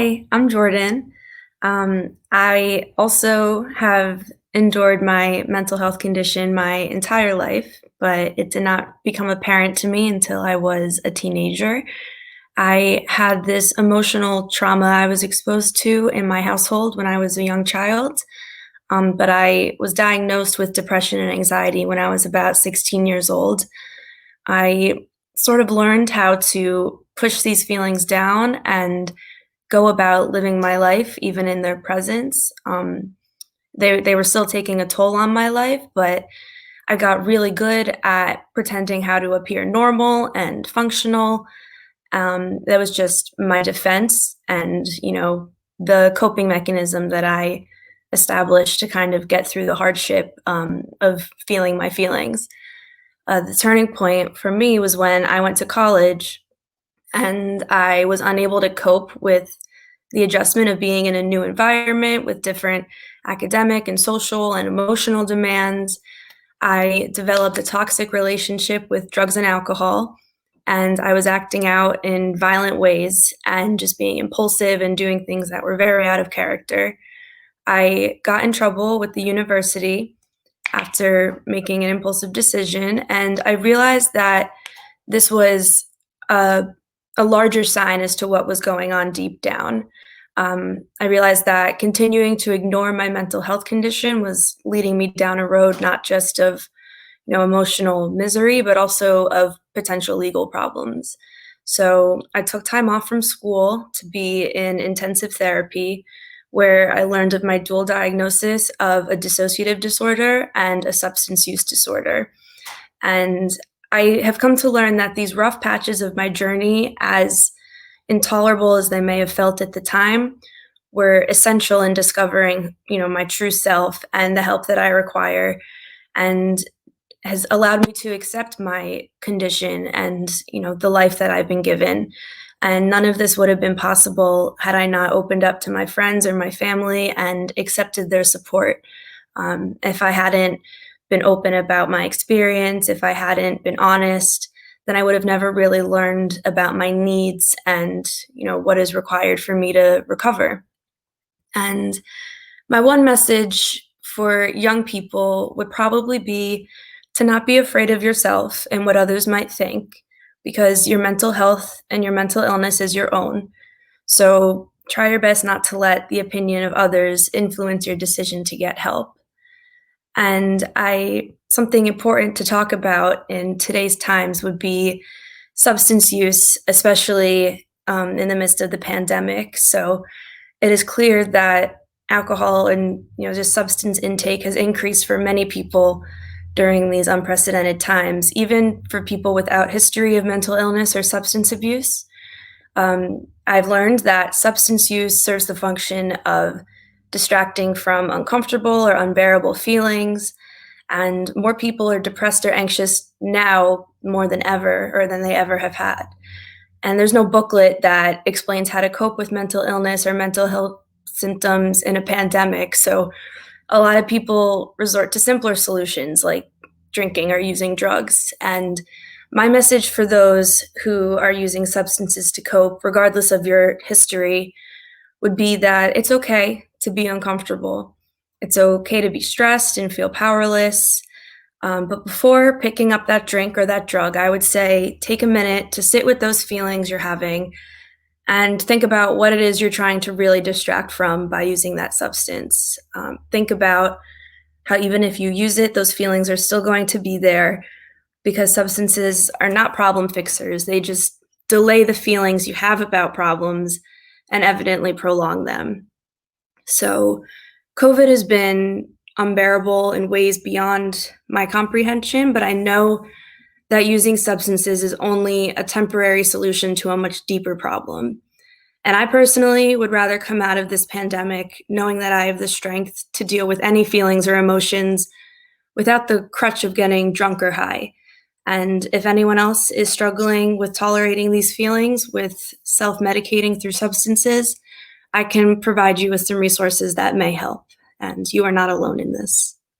Hi, I'm Jordyn. I also have endured my mental health condition my entire life, but it did not become apparent to me until I was a teenager. I had this emotional trauma I was exposed to in my household when I was a young child, but I was diagnosed with depression and anxiety when I was about 16 years old. I sort of learned how to push these feelings down and go about living my life even in their presence. They were still taking a toll on my life, but I got really good at pretending how to appear normal and functional. That was just my defense and, the coping mechanism that I established to kind of get through the hardship of feeling my feelings. The turning point for me was when I went to college and I was unable to cope with the adjustment of being in a new environment with different academic and social and emotional demands. I developed a toxic relationship with drugs and alcohol, and I was acting out in violent ways and just being impulsive and doing things that were very out of character. I got in trouble with the university after making an impulsive decision, and I realized that this was a a larger sign as to what was going on deep down. I realized that continuing to ignore my mental health condition was leading me down a road not just of emotional misery, but also of potential legal problems. So I took time off from school to be in intensive therapy, where I learned of my dual diagnosis of a dissociative disorder and a substance use disorder. And I have come to learn that these rough patches of my journey, as intolerable as they may have felt at the time, were essential in discovering, my true self and the help that I require, and has allowed me to accept my condition and, the life that I've been given. And none of this would have been possible had I not opened up to my friends or my family and accepted their support. If I hadn't been open about my experience, if I hadn't been honest, then I would have never really learned about my needs and, what is required for me to recover. And my one message for young people would probably be to not be afraid of yourself and what others might think, because your mental health and your mental illness is your own. So try your best not to let the opinion of others influence your decision to get help. And I something important to talk about in today's times would be substance use, especially in the midst of the pandemic. So it is clear that alcohol and just substance intake has increased for many people during these unprecedented times, even for people without history of mental illness or substance abuse. I've learned that substance use serves the function of distracting from uncomfortable or unbearable feelings, and more people are depressed or anxious now more than ever or than they ever have had. And there's no booklet that explains how to cope with mental illness or mental health symptoms in a pandemic. So a lot of people resort to simpler solutions like drinking or using drugs. And my message for those who are using substances to cope, regardless of your history, would be that it's okay to be uncomfortable. It's okay to be stressed and feel powerless. But before picking up that drink or that drug, I would say take a minute to sit with those feelings you're having and think about what it is you're trying to really distract from by using that substance. Think about how even if you use it, those feelings are still going to be there, because substances are not problem fixers. They just delay the feelings you have about problems and evidently prolong them. So COVID has been unbearable in ways beyond my comprehension, but I know that using substances is only a temporary solution to a much deeper problem. And I personally would rather come out of this pandemic knowing that I have the strength to deal with any feelings or emotions without the crutch of getting drunk or high. And if anyone else is struggling with tolerating these feelings, with self-medicating through substances, I can provide you with some resources that may help. And you are not alone in this.